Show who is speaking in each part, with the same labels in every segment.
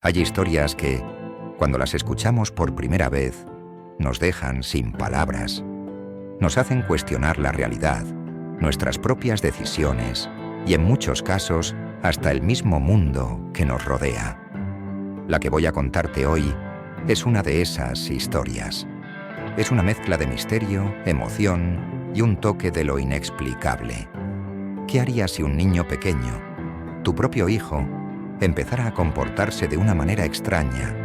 Speaker 1: Hay historias que, cuando las escuchamos por primera vez, nos dejan sin palabras. Nos hacen cuestionar la realidad, nuestras propias decisiones y, en muchos casos, hasta el mismo mundo que nos rodea. La que voy a contarte hoy es una de esas historias. Es una mezcla de misterio, emoción y un toque de lo inexplicable. ¿Qué harías si un niño pequeño, tu propio hijo, empezara a comportarse de una manera extraña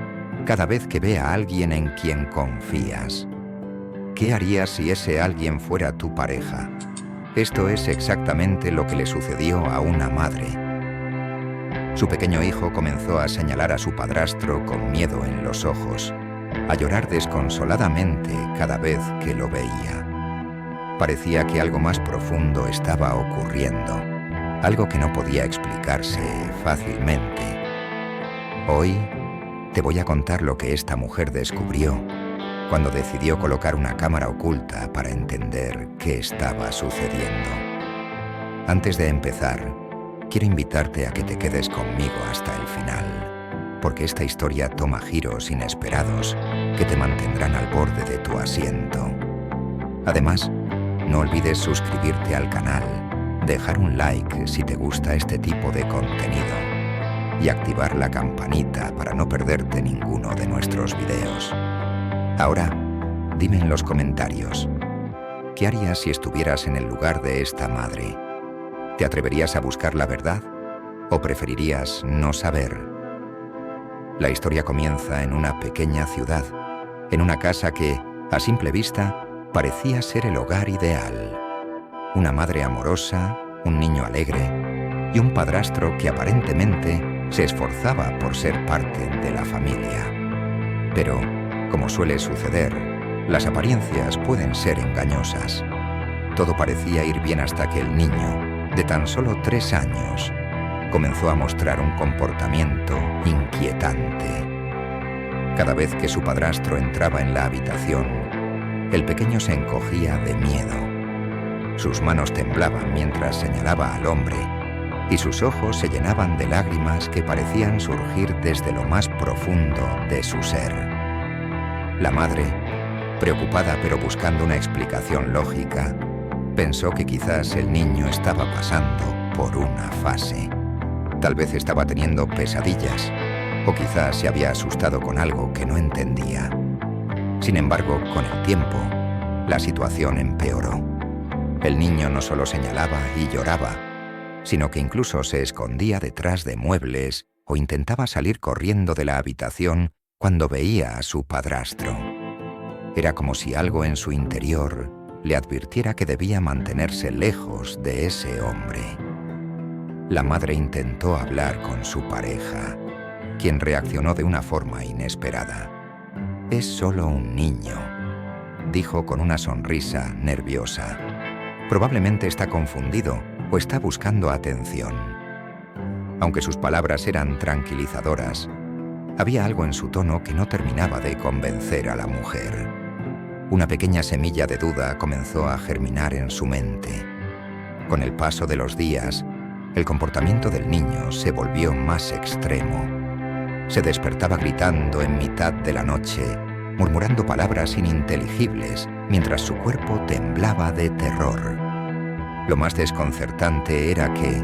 Speaker 1: cada vez que ve a alguien en quien confías? ¿Qué harías si ese alguien fuera tu pareja? Esto es exactamente lo que le sucedió a una madre. Su pequeño hijo comenzó a señalar a su padrastro con miedo en los ojos, a llorar desconsoladamente cada vez que lo veía. Parecía que algo más profundo estaba ocurriendo, algo que no podía explicarse fácilmente. Hoy te voy a contar lo que esta mujer descubrió cuando decidió colocar una cámara oculta para entender qué estaba sucediendo. Antes de empezar, quiero invitarte a que te quedes conmigo hasta el final, porque esta historia toma giros inesperados que te mantendrán al borde de tu asiento. Además, no olvides suscribirte al canal, dejar un like si te gusta este tipo de contenido y activar la campanita para no perderte ninguno de nuestros videos. Ahora, dime en los comentarios, ¿qué harías si estuvieras en el lugar de esta madre? ¿Te atreverías a buscar la verdad o preferirías no saber? La historia comienza en una pequeña ciudad, en una casa que, a simple vista, parecía ser el hogar ideal. Una madre amorosa, un niño alegre y un padrastro que aparentemente se esforzaba por ser parte de la familia. Pero, como suele suceder, las apariencias pueden ser engañosas. Todo parecía ir bien hasta que el niño, de tan solo 3 años, comenzó a mostrar un comportamiento inquietante. Cada vez que su padrastro entraba en la habitación, el pequeño se encogía de miedo. Sus manos temblaban mientras señalaba al hombre y sus ojos se llenaban de lágrimas que parecían surgir desde lo más profundo de su ser. La madre, preocupada pero buscando una explicación lógica, pensó que quizás el niño estaba pasando por una fase. Tal vez estaba teniendo pesadillas, o quizás se había asustado con algo que no entendía. Sin embargo, con el tiempo, la situación empeoró. El niño no solo señalaba y lloraba, sino que incluso se escondía detrás de muebles o intentaba salir corriendo de la habitación cuando veía a su padrastro. Era como si algo en su interior le advirtiera que debía mantenerse lejos de ese hombre. La madre intentó hablar con su pareja, quien reaccionó de una forma inesperada. «Es solo un niño», dijo con una sonrisa nerviosa. «Probablemente está confundido o está buscando atención». Aunque sus palabras eran tranquilizadoras, había algo en su tono que no terminaba de convencer a la mujer. Una pequeña semilla de duda comenzó a germinar en su mente. Con el paso de los días, el comportamiento del niño se volvió más extremo. Se despertaba gritando en mitad de la noche, murmurando palabras ininteligibles, mientras su cuerpo temblaba de terror. Lo más desconcertante era que,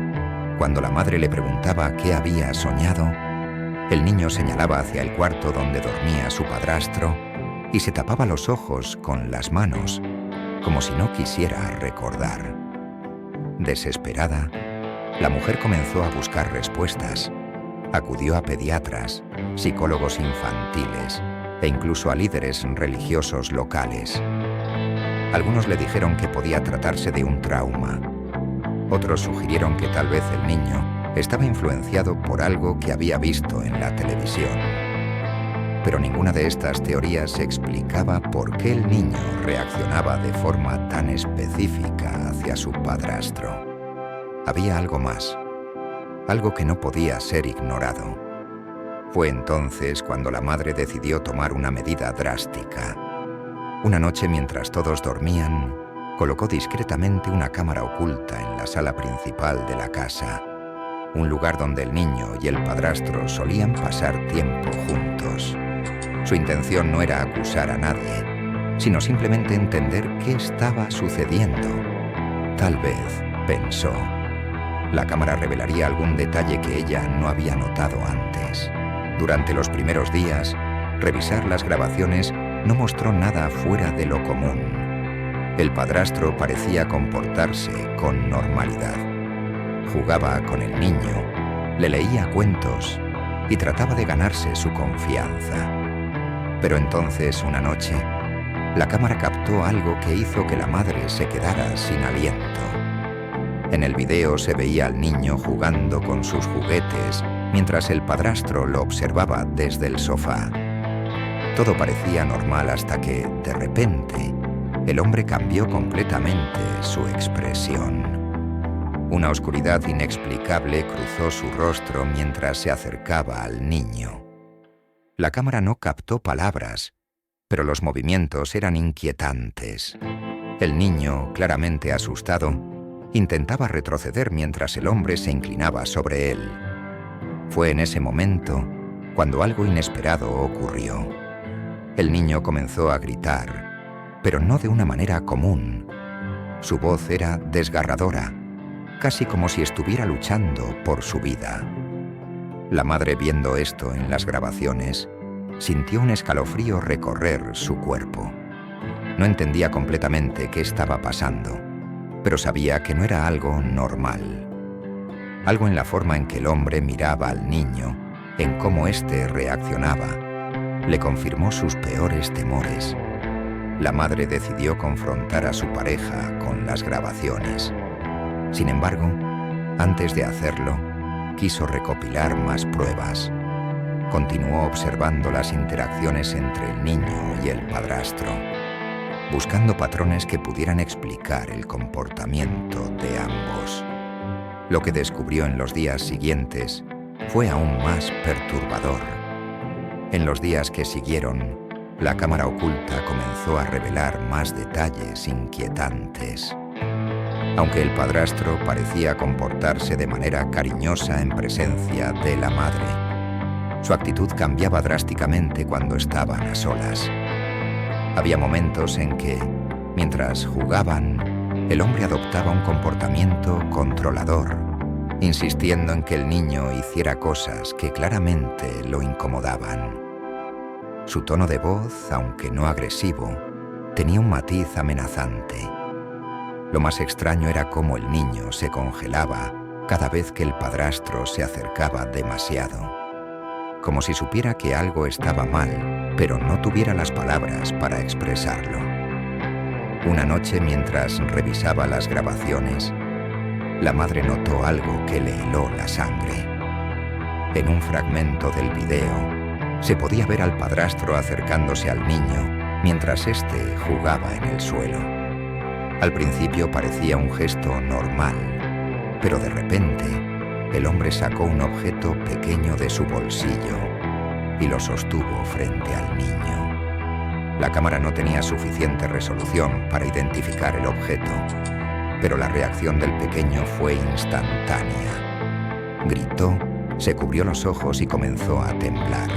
Speaker 1: cuando la madre le preguntaba qué había soñado, el niño señalaba hacia el cuarto donde dormía su padrastro y se tapaba los ojos con las manos, como si no quisiera recordar. Desesperada, la mujer comenzó a buscar respuestas. Acudió a pediatras, psicólogos infantiles e incluso a líderes religiosos locales. Algunos le dijeron que podía tratarse de un trauma. Otros sugirieron que tal vez el niño estaba influenciado por algo que había visto en la televisión. Pero ninguna de estas teorías explicaba por qué el niño reaccionaba de forma tan específica hacia su padrastro. Había algo más, algo que no podía ser ignorado. Fue entonces cuando la madre decidió tomar una medida drástica. Una noche, mientras todos dormían, colocó discretamente una cámara oculta en la sala principal de la casa. un lugar donde el niño y el padrastro solían pasar tiempo juntos. Su intención no era acusar a nadie, sino simplemente entender qué estaba sucediendo. Tal vez, pensó, la cámara revelaría algún detalle que ella no había notado antes. Durante los primeros días, revisar las grabaciones no mostró nada fuera de lo común. El padrastro parecía comportarse con normalidad. Jugaba con el niño, le leía cuentos y trataba de ganarse su confianza. Pero entonces, una noche, la cámara captó algo que hizo que la madre se quedara sin aliento. En el video se veía al niño jugando con sus juguetes mientras el padrastro lo observaba desde el sofá. Todo parecía normal hasta que, de repente, el hombre cambió completamente su expresión. Una oscuridad inexplicable cruzó su rostro mientras se acercaba al niño. La cámara no captó palabras, pero los movimientos eran inquietantes. El niño, claramente asustado, intentaba retroceder mientras el hombre se inclinaba sobre él. Fue en ese momento cuando algo inesperado ocurrió. El niño comenzó a gritar, pero no de una manera común. Su voz era desgarradora, casi como si estuviera luchando por su vida. La madre, viendo esto en las grabaciones, sintió un escalofrío recorrer su cuerpo. No entendía completamente qué estaba pasando, pero sabía que no era algo normal. Algo en la forma en que el hombre miraba al niño, en cómo éste reaccionaba, le confirmó sus peores temores. La madre decidió confrontar a su pareja con las grabaciones. Sin embargo, antes de hacerlo, quiso recopilar más pruebas. Continuó observando las interacciones entre el niño y el padrastro, buscando patrones que pudieran explicar el comportamiento de ambos. Lo que descubrió en los días siguientes fue aún más perturbador. En los días que siguieron, la cámara oculta comenzó a revelar más detalles inquietantes. Aunque el padrastro parecía comportarse de manera cariñosa en presencia de la madre, su actitud cambiaba drásticamente cuando estaban a solas. Había momentos en que, mientras jugaban, el hombre adoptaba un comportamiento controlador, insistiendo en que el niño hiciera cosas que claramente lo incomodaban. Su tono de voz, aunque no agresivo, tenía un matiz amenazante. Lo más extraño era cómo el niño se congelaba cada vez que el padrastro se acercaba demasiado, como si supiera que algo estaba mal, pero no tuviera las palabras para expresarlo. Una noche, mientras revisaba las grabaciones, la madre notó algo que le heló la sangre. En un fragmento del video, se podía ver al padrastro acercándose al niño mientras éste jugaba en el suelo. Al principio parecía un gesto normal, pero de repente el hombre sacó un objeto pequeño de su bolsillo y lo sostuvo frente al niño. La cámara no tenía suficiente resolución para identificar el objeto, pero la reacción del pequeño fue instantánea. Gritó, se cubrió los ojos y comenzó a temblar.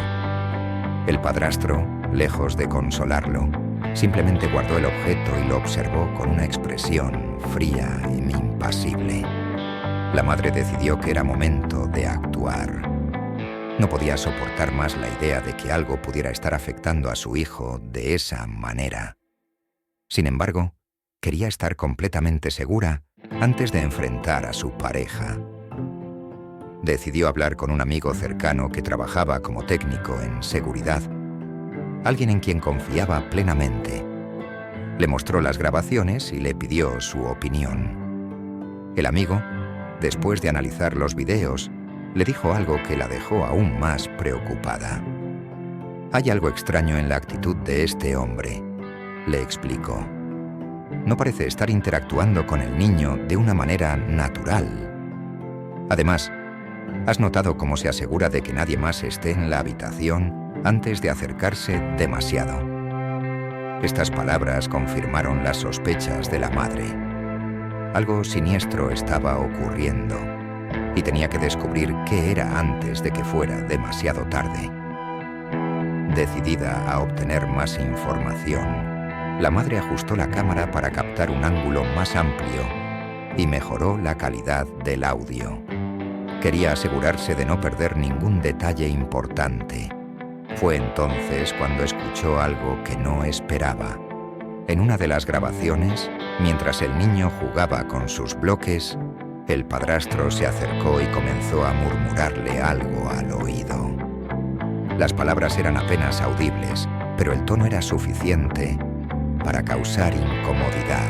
Speaker 1: El padrastro, lejos de consolarlo, simplemente guardó el objeto y lo observó con una expresión fría e impasible. La madre decidió que era momento de actuar. No podía soportar más la idea de que algo pudiera estar afectando a su hijo de esa manera. Sin embargo, quería estar completamente segura antes de enfrentar a su pareja. Decidió hablar con un amigo cercano que trabajaba como técnico en seguridad, alguien en quien confiaba plenamente. Le mostró las grabaciones y le pidió su opinión. El amigo, después de analizar los videos, le dijo algo que la dejó aún más preocupada. «Hay algo extraño en la actitud de este hombre», le explicó. «No parece estar interactuando con el niño de una manera natural. Además, ¿has notado cómo se asegura de que nadie más esté en la habitación antes de acercarse demasiado?» Estas palabras confirmaron las sospechas de la madre. Algo siniestro estaba ocurriendo. y tenía que descubrir qué era antes de que fuera demasiado tarde. Decidida a obtener más información, la madre ajustó la cámara para captar un ángulo más amplio y mejoró la calidad del audio. Quería asegurarse de no perder ningún detalle importante. Fue entonces cuando escuchó algo que no esperaba. En una de las grabaciones, mientras el niño jugaba con sus bloques, el padrastro se acercó y comenzó a murmurarle algo al oído. Las palabras eran apenas audibles, pero el tono era suficiente para causar incomodidad.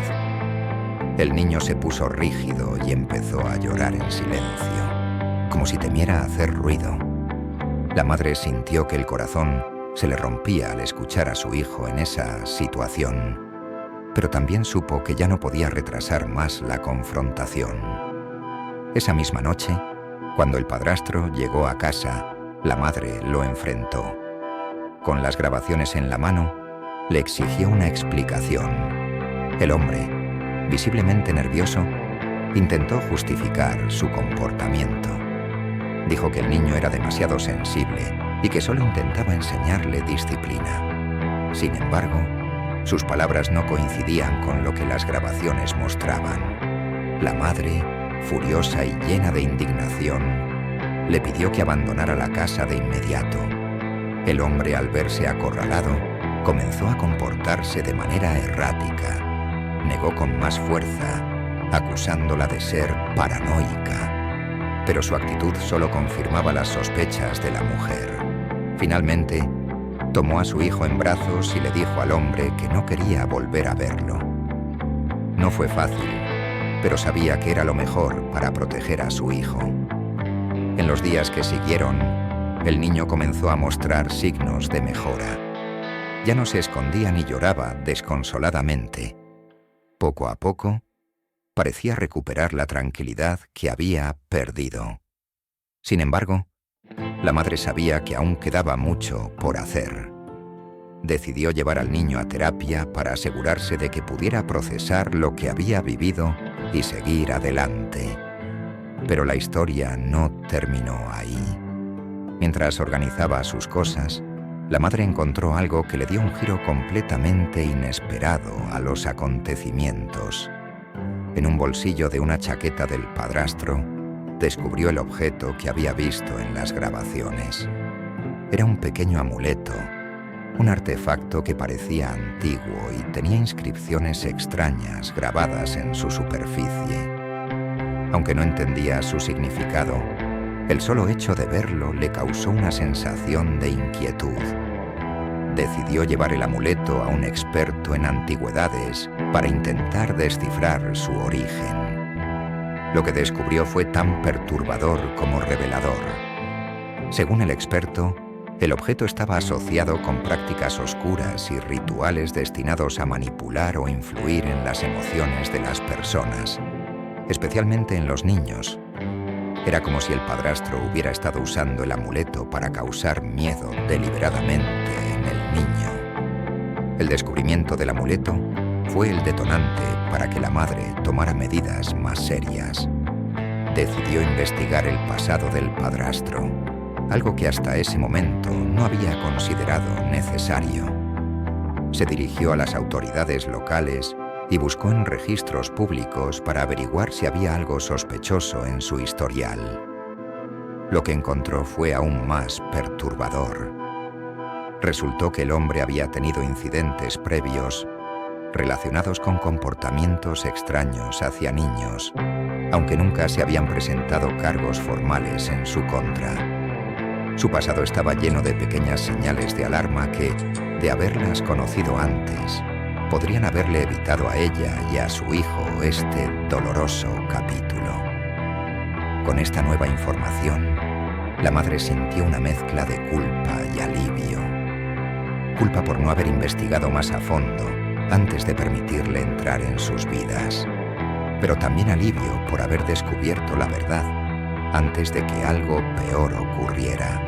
Speaker 1: El niño se puso rígido y empezó a llorar en silencio, como si temiera hacer ruido. La madre sintió que el corazón se le rompía al escuchar a su hijo en esa situación, pero también supo que ya no podía retrasar más la confrontación. Esa misma noche, cuando el padrastro llegó a casa, la madre lo enfrentó. Con las grabaciones en la mano, le exigió una explicación. El hombre, visiblemente nervioso, intentó justificar su comportamiento. Dijo que el niño era demasiado sensible y que solo intentaba enseñarle disciplina. Sin embargo, sus palabras no coincidían con lo que las grabaciones mostraban. La madre, furiosa y llena de indignación, le pidió que abandonara la casa de inmediato. El hombre, al verse acorralado, comenzó a comportarse de manera errática. Negó con más fuerza, acusándola de ser paranoica. Pero su actitud solo confirmaba las sospechas de la mujer. Finalmente, tomó a su hijo en brazos y le dijo al hombre que no quería volver a verlo. No fue fácil, pero sabía que era lo mejor para proteger a su hijo. En los días que siguieron, el niño comenzó a mostrar signos de mejora. Ya no se escondía ni lloraba desconsoladamente. Poco a poco, parecía recuperar la tranquilidad que había perdido. Sin embargo, la madre sabía que aún quedaba mucho por hacer. Decidió llevar al niño a terapia para asegurarse de que pudiera procesar lo que había vivido y seguir adelante. Pero la historia no terminó ahí. Mientras organizaba sus cosas, la madre encontró algo que le dio un giro completamente inesperado a los acontecimientos. En un bolsillo de una chaqueta del padrastro, descubrió el objeto que había visto en las grabaciones. Era un pequeño amuleto, un artefacto que parecía antiguo y tenía inscripciones extrañas grabadas en su superficie. Aunque no entendía su significado, el solo hecho de verlo le causó una sensación de inquietud. Decidió llevar el amuleto a un experto en antigüedades para intentar descifrar su origen. Lo que descubrió fue tan perturbador como revelador. Según el experto, el objeto estaba asociado con prácticas oscuras y rituales destinados a manipular o influir en las emociones de las personas, especialmente en los niños. Era como si el padrastro hubiera estado usando el amuleto para causar miedo deliberadamente en el niño. El descubrimiento del amuleto fue el detonante para que la madre tomara medidas más serias. Decidió investigar el pasado del padrastro, algo que hasta ese momento no había considerado necesario. Se dirigió a las autoridades locales y buscó en registros públicos para averiguar si había algo sospechoso en su historial. Lo que encontró fue aún más perturbador. Resultó que el hombre había tenido incidentes previos relacionados con comportamientos extraños hacia niños, aunque nunca se habían presentado cargos formales en su contra. Su pasado estaba lleno de pequeñas señales de alarma que, de haberlas conocido antes, podrían haberle evitado a ella y a su hijo este doloroso capítulo. Con esta nueva información, la madre sintió una mezcla de culpa y alivio. Culpa por no haber investigado más a fondo antes de permitirle entrar en sus vidas, pero también alivio por haber descubierto la verdad antes de que algo peor ocurriera.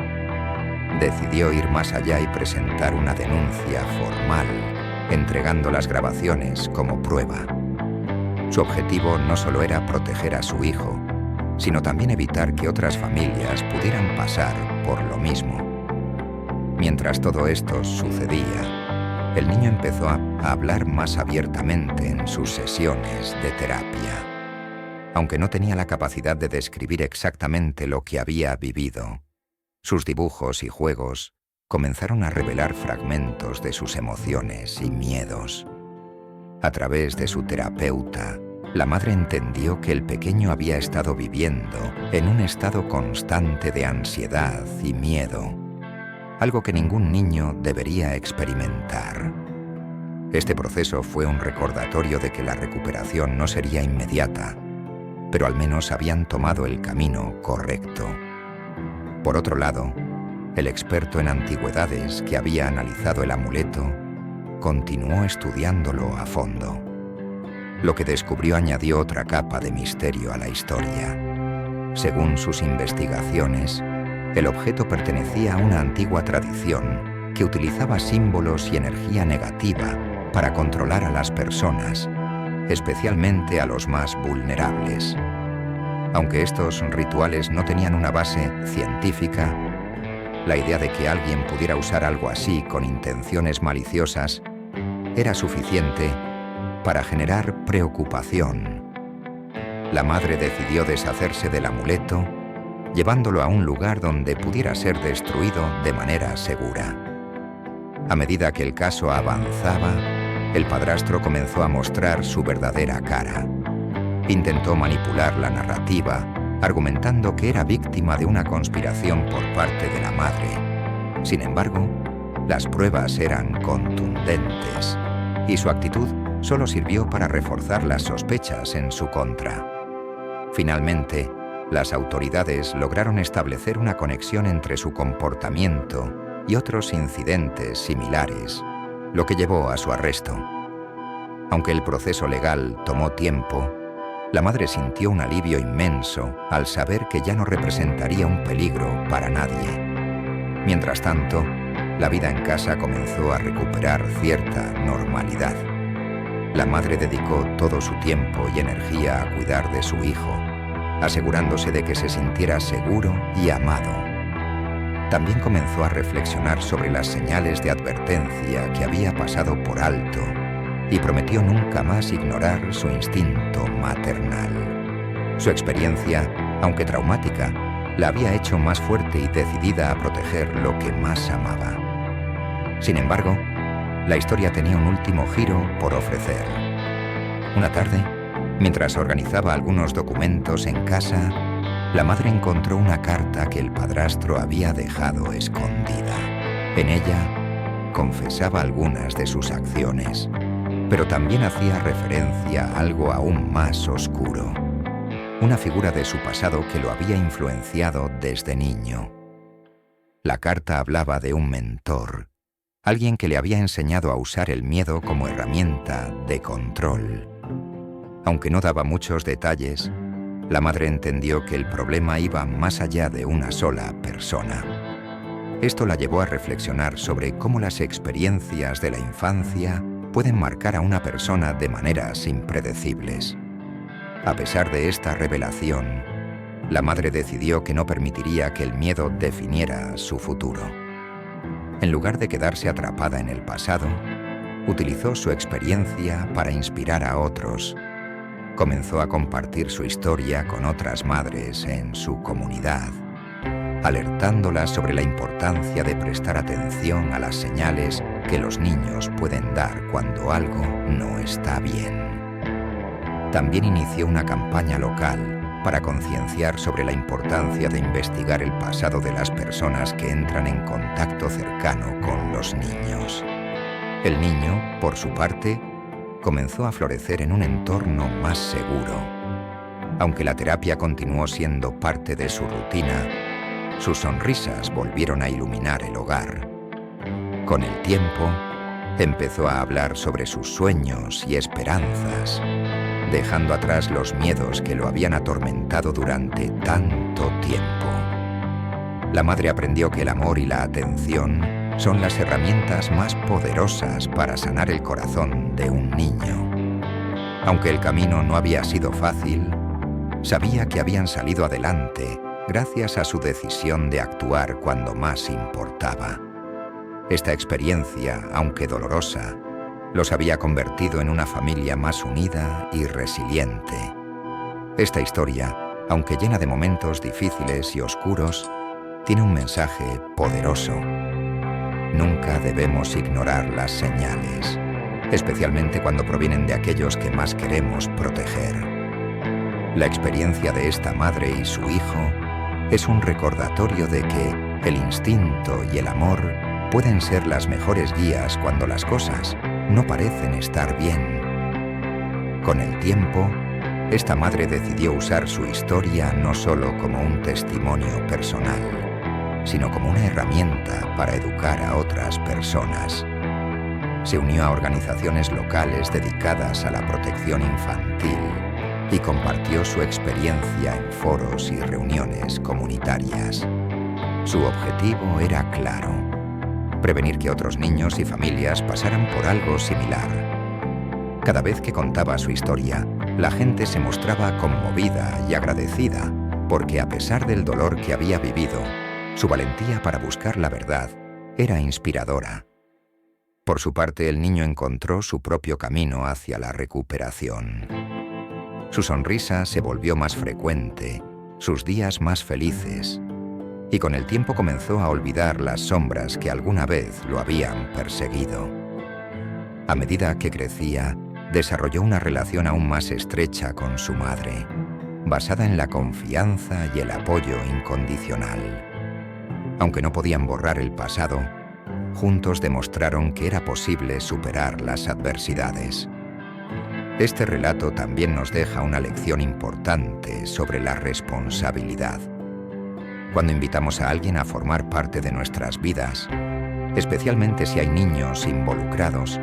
Speaker 1: Decidió ir más allá y presentar una denuncia formal, entregando las grabaciones como prueba. Su objetivo no solo era proteger a su hijo, sino también evitar que otras familias pudieran pasar por lo mismo. Mientras todo esto sucedía, el niño empezó a hablar más abiertamente en sus sesiones de terapia. Aunque no tenía la capacidad de describir exactamente lo que había vivido, sus dibujos y juegos comenzaron a revelar fragmentos de sus emociones y miedos. A través de su terapeuta, la madre entendió que el pequeño había estado viviendo en un estado constante de ansiedad y miedo, algo que ningún niño debería experimentar. Este proceso fue un recordatorio de que la recuperación no sería inmediata, pero al menos habían tomado el camino correcto. Por otro lado, el experto en antigüedades que había analizado el amuleto continuó estudiándolo a fondo. Lo que descubrió añadió otra capa de misterio a la historia. Según sus investigaciones, el objeto pertenecía a una antigua tradición que utilizaba símbolos y energía negativa para controlar a las personas, especialmente a los más vulnerables. Aunque estos rituales no tenían una base científica, la idea de que alguien pudiera usar algo así con intenciones maliciosas era suficiente para generar preocupación. La madre decidió deshacerse del amuleto, llevándolo a un lugar donde pudiera ser destruido de manera segura. A medida que el caso avanzaba, el padrastro comenzó a mostrar su verdadera cara. Intentó manipular la narrativa, argumentando que era víctima de una conspiración por parte de la madre. Sin embargo, las pruebas eran contundentes, y su actitud solo sirvió para reforzar las sospechas en su contra. Finalmente, las autoridades lograron establecer una conexión entre su comportamiento y otros incidentes similares, lo que llevó a su arresto. Aunque el proceso legal tomó tiempo, la madre sintió un alivio inmenso al saber que ya no representaría un peligro para nadie. Mientras tanto, la vida en casa comenzó a recuperar cierta normalidad. La madre dedicó todo su tiempo y energía a cuidar de su hijo, asegurándose de que se sintiera seguro y amado. También comenzó a reflexionar sobre las señales de advertencia que había pasado por alto y prometió nunca más ignorar su instinto maternal. Su experiencia, aunque traumática, la había hecho más fuerte y decidida a proteger lo que más amaba. Sin embargo, la historia tenía un último giro por ofrecer. Una tarde, mientras organizaba algunos documentos en casa, la madre encontró una carta que el padrastro había dejado escondida. En ella, confesaba algunas de sus acciones, pero también hacía referencia a algo aún más oscuro, una figura de su pasado que lo había influenciado desde niño. La carta hablaba de un mentor, alguien que le había enseñado a usar el miedo como herramienta de control. Aunque no daba muchos detalles, la madre entendió que el problema iba más allá de una sola persona. Esto la llevó a reflexionar sobre cómo las experiencias de la infancia pueden marcar a una persona de maneras impredecibles. A pesar de esta revelación, la madre decidió que no permitiría que el miedo definiera su futuro. En lugar de quedarse atrapada en el pasado, utilizó su experiencia para inspirar a otros. Comenzó a compartir su historia con otras madres en su comunidad, alertándolas sobre la importancia de prestar atención a las señales que los niños pueden dar cuando algo no está bien. También inició una campaña local para concienciar sobre la importancia de investigar el pasado de las personas que entran en contacto cercano con los niños. El niño, por su parte, comenzó a florecer en un entorno más seguro. Aunque la terapia continuó siendo parte de su rutina, sus sonrisas volvieron a iluminar el hogar. Con el tiempo, empezó a hablar sobre sus sueños y esperanzas, dejando atrás los miedos que lo habían atormentado durante tanto tiempo. La madre aprendió que el amor y la atención son las herramientas más poderosas para sanar el corazón de un niño. Aunque el camino no había sido fácil, Sabía que habían salido adelante gracias a su decisión de actuar cuando más importaba. Esta experiencia, aunque dolorosa, los había convertido en una familia más unida y resiliente. Esta historia, aunque llena de momentos difíciles y oscuros, tiene un mensaje poderoso. Nunca debemos ignorar las señales, especialmente cuando provienen de aquellos que más queremos proteger. La experiencia de esta madre y su hijo es un recordatorio de que el instinto y el amor pueden ser las mejores guías cuando las cosas no parecen estar bien. Con el tiempo, esta madre decidió usar su historia no solo como un testimonio personal, sino como una herramienta para educar a otras personas. Se unió a organizaciones locales dedicadas a la protección infantil y compartió su experiencia en foros y reuniones comunitarias. Su objetivo era claro: prevenir que otros niños y familias pasaran por algo similar. Cada vez que contaba su historia, la gente se mostraba conmovida y agradecida porque, a pesar del dolor que había vivido, su valentía para buscar la verdad era inspiradora. Por su parte, el niño encontró su propio camino hacia la recuperación. Su sonrisa se volvió más frecuente, sus días más felices, y con el tiempo comenzó a olvidar las sombras que alguna vez lo habían perseguido. A medida que crecía, desarrolló una relación aún más estrecha con su madre, basada en la confianza y el apoyo incondicional. Aunque no podían borrar el pasado, juntos demostraron que era posible superar las adversidades. Este relato también nos deja una lección importante sobre la responsabilidad. Cuando invitamos a alguien a formar parte de nuestras vidas, especialmente si hay niños involucrados,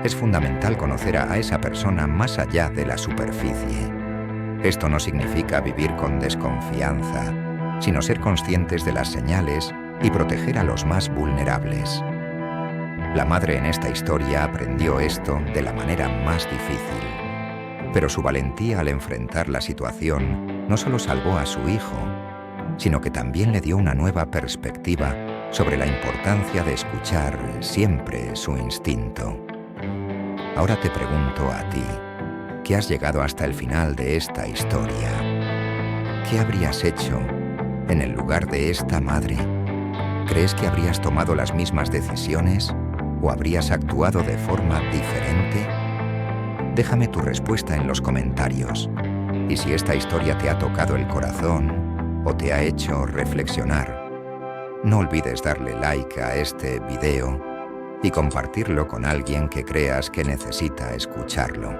Speaker 1: es fundamental conocer a esa persona más allá de la superficie. Esto no significa vivir con desconfianza, sino ser conscientes de las señales y proteger a los más vulnerables. La madre en esta historia aprendió esto de la manera más difícil, pero su valentía al enfrentar la situación no solo salvó a su hijo, sino que también le dio una nueva perspectiva sobre la importancia de escuchar siempre su instinto. Ahora te pregunto a ti, que has llegado hasta el final de esta historia, ¿qué habrías hecho en el lugar de esta madre? ¿Crees que habrías tomado las mismas decisiones o habrías actuado de forma diferente? Déjame tu respuesta en los comentarios. Y si esta historia te ha tocado el corazón o te ha hecho reflexionar, no olvides darle like a este video y compartirlo con alguien que creas que necesita escucharlo.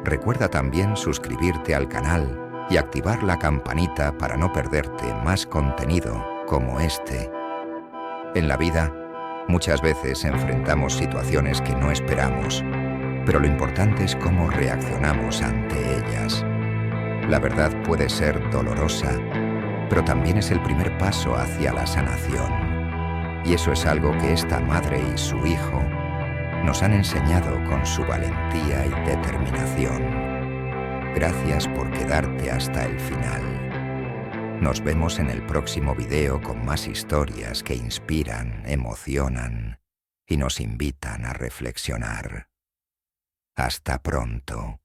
Speaker 1: Recuerda también suscribirte al canal y activar la campanita para no perderte más contenido como este. En la vida, muchas veces enfrentamos situaciones que no esperamos, pero lo importante es cómo reaccionamos ante ellas. La verdad puede ser dolorosa, pero también es el primer paso hacia la sanación. Y eso es algo que esta madre y su hijo nos han enseñado con su valentía y determinación. Gracias por quedarte hasta el final. Nos vemos en el próximo video con más historias que inspiran, emocionan y nos invitan a reflexionar. Hasta pronto.